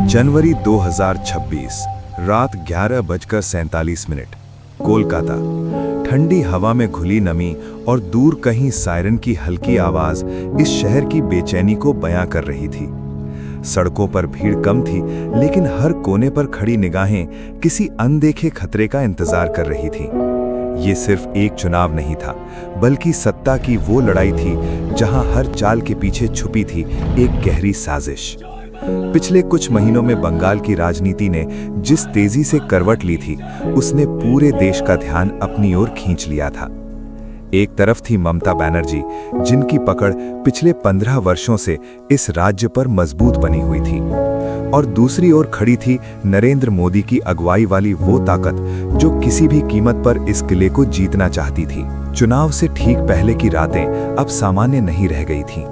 जनवरी 2026 रात 11:47 कोलकाता। ठंडी हवा में घुली नमी और दूर कहीं सायरन की हल्की आवाज इस शहर की बेचैनी को बयां कर रही थी। सड़कों पर भीड़ कम थी, लेकिन हर कोने पर खड़ी निगाहें किसी अनदेखे खतरे का इंतजार कर रही थी। ये सिर्फ एक चुनाव नहीं था, बल्कि सत्ता की वो लड़ाई थी जहां हर चाल के पीछे छुपी थी एक गहरी साजिश। पिछले कुछ महीनों में बंगाल की राजनीति ने जिस तेजी से करवट ली थी, उसने पूरे देश का ध्यान अपनी ओर खींच लिया था। एक तरफ थी ममता बनर्जी, जिनकी पकड़ पिछले 15 वर्षों से इस राज्य पर मजबूत बनी हुई थी, और दूसरी ओर खड़ी थी नरेंद्र मोदी की अगुवाई वाली वो ताकत जो किसी भी कीमत पर इस किले को जीतना चाहती थी। चुनाव से ठीक पहले की रातें अब सामान्य नहीं रह गई थीं।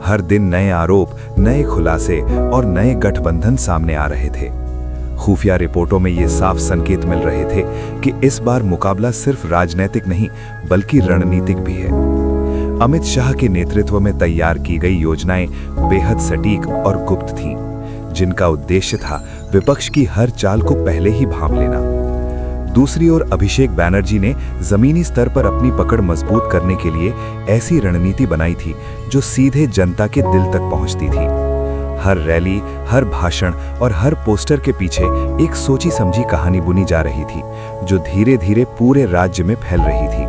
हर दिन नए आरोप, नए खुलासे और नए गठबंधन सामने आ रहे थे। खुफिया रिपोर्टों में ये साफ संकेत मिल रहे थे कि इस बार मुकाबला सिर्फ राजनीतिक नहीं, बल्कि रणनीतिक भी है। अमित शाह के नेतृत्व में तैयार की गई योजनाएं बेहद सटीक और गुप्त थीं, जिनका उद्देश्य था विपक्ष की हर चाल को पहले ही भांप लेना। दूसरी ओर अभिषेक बैनर्जी ने जमीनी स्तर पर अपनी पकड़ मजबूत करने के लिए ऐसी रणनीति बनाई थी जो सीधे जनता के दिल तक पहुंचती थी। हर रैली, हर भाषण और हर पोस्टर के पीछे एक सोची समझी कहानी बुनी जा रही थी, जो धीरे धीरे पूरे राज्य में फैल रही थी।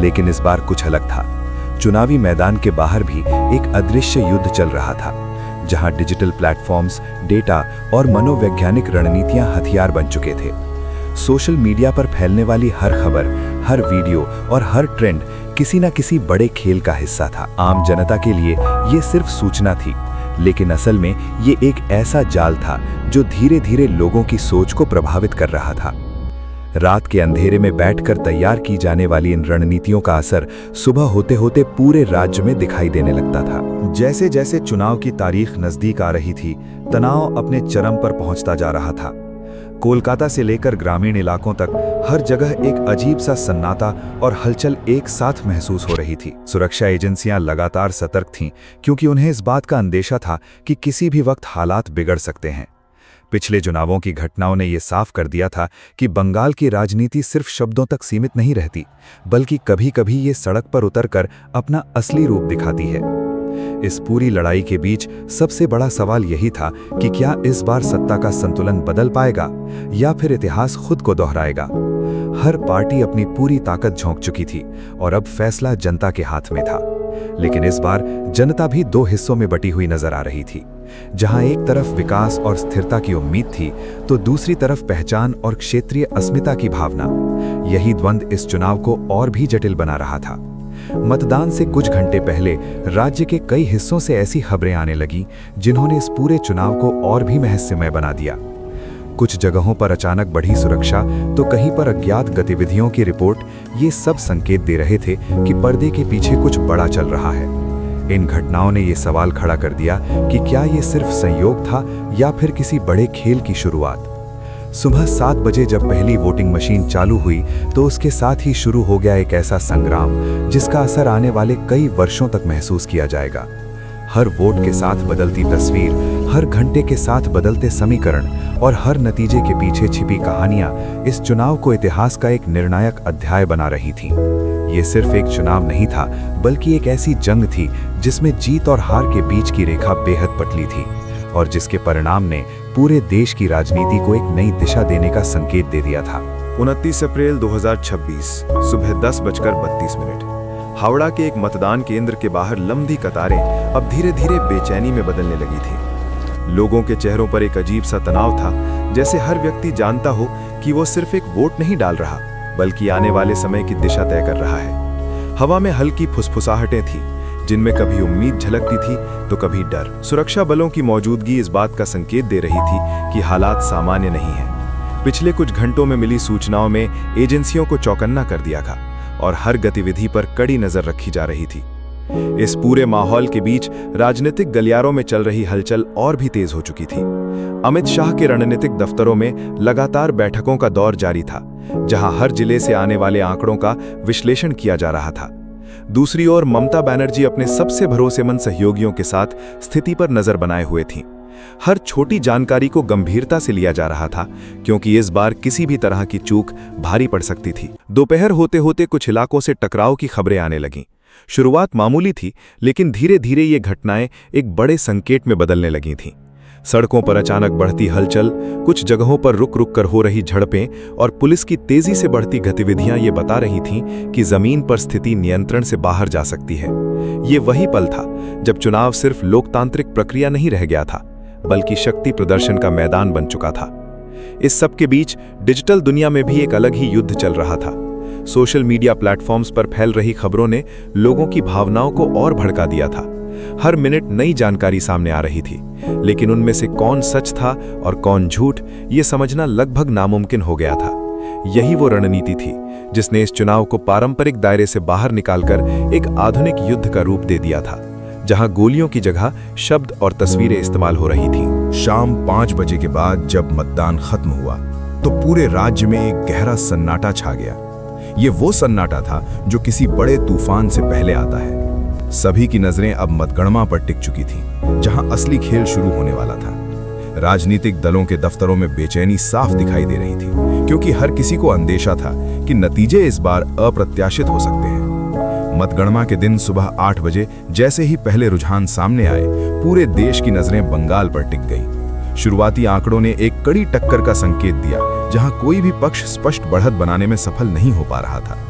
लेकिन इस बार कुछ अलग था। चुनावी मैदान के बाहर भी एक अदृश्य युद्ध चल रहा था, जहां डिजिटल प्लेटफॉर्म्स, डेटा और मनोवैज्ञानिक रणनीतियां हथियार बन चुके थे। सोशल मीडिया पर फैलने वाली हर खबर, हर वीडियो और हर ट्रेंड किसी न किसी बड़े खेल का हिस्सा था। आम जनता के लिए ये सिर्फ सूचना थी, लेकिन असल में ये एक ऐसा जाल था जो धीरे धीरे लोगों की सोच को प्रभावित कर रहा था। रात के अंधेरे में बैठकर तैयार की जाने वाली इन रणनीतियों का असर सुबह होते होते पूरे राज्य में दिखाई देने लगता था। जैसे जैसे चुनाव की तारीख नजदीक आ रही थी, तनाव अपने चरम पर पहुंचता जा रहा था। कोलकाता से लेकर ग्रामीण इलाकों तक हर जगह एक अजीब सा सन्नाटा और हलचल एक साथ महसूस हो रही थी। सुरक्षा एजेंसियां लगातार सतर्क थीं, क्योंकि उन्हें इस बात का अंदेशा था कि किसी भी वक्त हालात बिगड़ सकते हैं। पिछले चुनावों की घटनाओं ने यह साफ कर दिया था कि बंगाल की राजनीति सिर्फ शब्दों तक सीमित नहीं रहती, बल्कि कभी-कभी ये सड़क पर उतरकर अपना असली रूप दिखाती है। इस पूरी लड़ाई के बीच सबसे बड़ा सवाल यही था कि क्या इस बार सत्ता का संतुलन बदल पाएगा या फिर इतिहास खुद को दोहराएगा। हर पार्टी अपनी पूरी ताकत झोंक चुकी थी और अब फैसला जनता के हाथ में था। लेकिन इस बार जनता भी दो हिस्सों में बटी हुई नजर आ रही थी। जहां एक तरफ विकास और स्थिरता की उम्मीद थी, तो दूसरी तरफ पहचान और क्षेत्रीय अस्मिता की भावना। यही द्वंद्व इस चुनाव को और भी जटिल बना रहा था। मतदान से कुछ घंटे पहले राज्य के कई हिस्सों से ऐसी खबरें आने लगी जिन्होंने इस पूरे चुनाव को और भी रहस्यमय बना दिया। कुछ जगहों पर अचानक बढ़ी सुरक्षा, तो कहीं पर अज्ञात गतिविधियों की रिपोर्ट ये सब संकेत दे रहे थे कि पर्दे के पीछे कुछ बड़ा चल रहा है। इन घटनाओं ने ये सवाल खड़ा कर दिया कि क्या ये सिर्फ संयोग था या फिर किसी बड़े खेल की शुरुआत। सुबह 7 बजे जब पहली वोटिंग मशीन चालू हुई, तो उसके साथ ही शुरू हो गया एक ऐसा संग्राम जिसका असर आने वाले कई वर्षों तक महसूस किया जाएगा। हर वोट के साथ बदलती तस्वीर, हर घंटे के साथ बदलते समीकरण और हर नतीजे के पीछे छिपी कहानियां इस चुनाव को इतिहास का एक निर्णायक अध्याय बना रही थीं। ये सिर्फ एक चुनाव नहीं था, बल्कि एक ऐसी जंग थी जिसमें जीत और हार के बीच की रेखा बेहद पतली थी, और जिसके परिणाम ने पूरे देश की राजनीति को एक नई दिशा देने का संकेत दे दिया था। 29 अप्रैल 2026 सुबह 10:32। हावड़ा के एक मतदान केंद्र के बाहर लंबी कतारें अब धीरे धीरे बेचैनी में बदलने लगी थी। लोगों के चेहरों पर एक अजीब सा तनाव था, जैसे हर व्यक्ति जानता हो कि वो सिर्फ एक वोट नहीं डाल रहा, बल्कि आने वाले समय की दिशा तय कर रहा है। हवा में हल्की फुसफुसाहटें थी, जिनमें कभी उम्मीद झलकती थी तो कभी डर। सुरक्षा बलों की मौजूदगी इस बात का संकेत दे रही थी कि हालात सामान्य नहीं हैं। पिछले कुछ घंटों में मिली सूचनाओं में एजेंसियों को चौकन्ना कर दिया था और हर गतिविधि पर कड़ी नजर रखी जा रही थी। इस पूरे माहौल के बीच राजनीतिक गलियारों में चल रही हलचल और भी तेज हो चुकी थी। अमित शाह के रणनीतिक दफ्तरों में लगातार बैठकों का दौर जारी था, जहां हर जिले से आने वाले आंकड़ों का विश्लेषण किया जा रहा था। दूसरी ओर ममता बनर्जी अपने सबसे भरोसेमंद सहयोगियों के साथ स्थिति पर नजर बनाए हुए थीं, हर छोटी जानकारी को गंभीरता से लिया जा रहा था, क्योंकि इस बार किसी भी तरह की चूक भारी पड़ सकती थी। दोपहर होते होते कुछ इलाकों से टकराव की खबरें आने लगीं। शुरुआत मामूली थी, लेकिन धीरे धीरे ये घटनाएं एक बड़े संकेत में बदलने लगी थीं। सड़कों पर अचानक बढ़ती हलचल, कुछ जगहों पर रुक रुक कर हो रही झड़पें और पुलिस की तेजी से बढ़ती गतिविधियां ये बता रही थीं कि जमीन पर स्थिति नियंत्रण से बाहर जा सकती है। ये वही पल था जब चुनाव सिर्फ लोकतांत्रिक प्रक्रिया नहीं रह गया था, बल्कि शक्ति प्रदर्शन का मैदान बन चुका था। इस सब के बीच डिजिटल दुनिया में भी एक अलग ही युद्ध चल रहा था। सोशल मीडिया प्लेटफॉर्म्स पर फैल रही खबरों ने लोगों की भावनाओं को और भड़का दिया था। हर मिनट नई जानकारी सामने आ रही थी, लेकिन उनमें से कौन सच था और कौन झूठ, ये समझना लगभग नामुमकिन हो गया था। यही वो रणनीति थी जिसने इस चुनाव को पारंपरिक दायरे से बाहर निकालकर एक आधुनिक युद्ध का रूप दे दिया था, जहां गोलियों की जगह शब्द और तस्वीरें इस्तेमाल हो रही थीं। शाम 5 बजे के बाद जब मतदान खत्म हुआ तो पूरे राज्य में एक गहरा सन्नाटा छा गया। ये वो सन्नाटा था जो किसी बड़े तूफान से पहले आता है। सभी की नजरें अब मतगणना पर टिक चुकी थीं, जहां असली खेल शुरू होने वाला था। राजनीतिक दलों के दफ्तरों में बेचैनी साफ दिखाई दे रही थी, क्योंकि हर किसी को अंदेशा था कि नतीजे इस बार अप्रत्याशित हो सकते हैं। मतगणना के दिन सुबह 8 बजे जैसे ही पहले रुझान सामने आए, पूरे देश की नजरें बंगाल पर टिक गईं। शुरुआती आंकड़ों ने एक कड़ी टक्कर का संकेत दिया, जहां कोई भी पक्ष स्पष्ट बढ़त बनाने में सफल नहीं हो पा रहा था।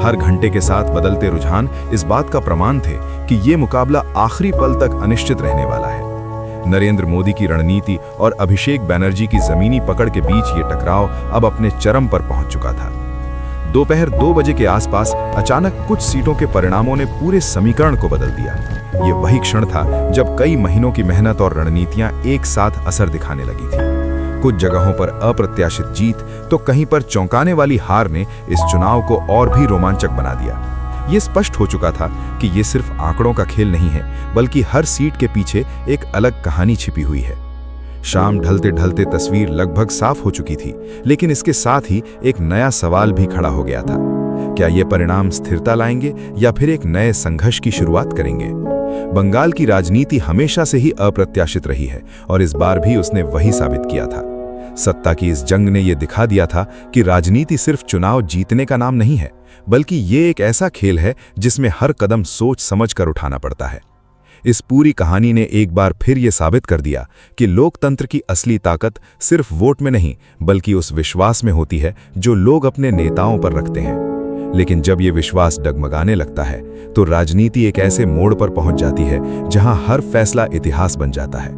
हर घंटे के साथ बदलते रुझान इस बात का प्रमाण थे कि ये मुकाबला आखिरी पल तक अनिश्चित रहने वाला है। नरेंद्र मोदी की रणनीति और अभिषेक बैनर्जी की जमीनी पकड़ के बीच ये टकराव अब अपने चरम पर पहुंच चुका था। दोपहर 2 बजे के आसपास अचानक कुछ सीटों के परिणामों ने पूरे समीकरण को बदल दिया। ये वही क्षण था जब कई महीनों की मेहनत और रणनीतियां एक साथ असर दिखाने लगी थी। कुछ जगहों पर अप्रत्याशित जीत तो कहीं पर चौंकाने वाली हार ने इस चुनाव को और भी रोमांचक बना दिया। ये स्पष्ट हो चुका था कि ये सिर्फ आंकड़ों का खेल नहीं है, बल्कि हर सीट के पीछे एक अलग कहानी छिपी हुई है। शाम ढलते ढलते तस्वीर लगभग साफ हो चुकी थी, लेकिन इसके साथ ही एक नया सवाल भी खड़ा हो गया था। क्या ये परिणाम स्थिरता लाएंगे या फिर एक नए संघर्ष की शुरुआत करेंगे? बंगाल की राजनीति हमेशा से ही अप्रत्याशित रही है और इस बार भी उसने वही साबित किया था। सत्ता की इस जंग ने यह दिखा दिया था कि राजनीति सिर्फ चुनाव जीतने का नाम नहीं है, बल्कि ये एक ऐसा खेल है जिसमें हर कदम सोच समझ कर उठाना पड़ता है। इस पूरी कहानी ने एक बार फिर ये साबित कर दिया कि लोकतंत्र की असली ताकत सिर्फ वोट में नहीं, बल्कि उस विश्वास में होती है जो लोग अपने नेताओं पर रखते हैं। लेकिन जब ये विश्वास डगमगाने लगता है, तो राजनीति एक ऐसे मोड़ पर पहुंच जाती है जहां हर फैसला इतिहास बन जाता है।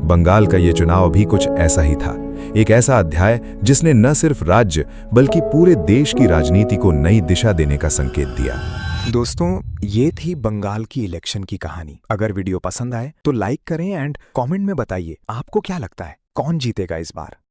बंगाल का ये चुनाव भी कुछ ऐसा ही था, एक ऐसा अध्याय जिसने न सिर्फ राज्य बल्कि पूरे देश की राजनीति को नई दिशा देने का संकेत दिया। दोस्तों, ये थी बंगाल की इलेक्शन की कहानी। अगर वीडियो पसंद आए तो लाइक करें एंड कमेंट में बताइए आपको क्या लगता है कौन जीतेगा इस बार।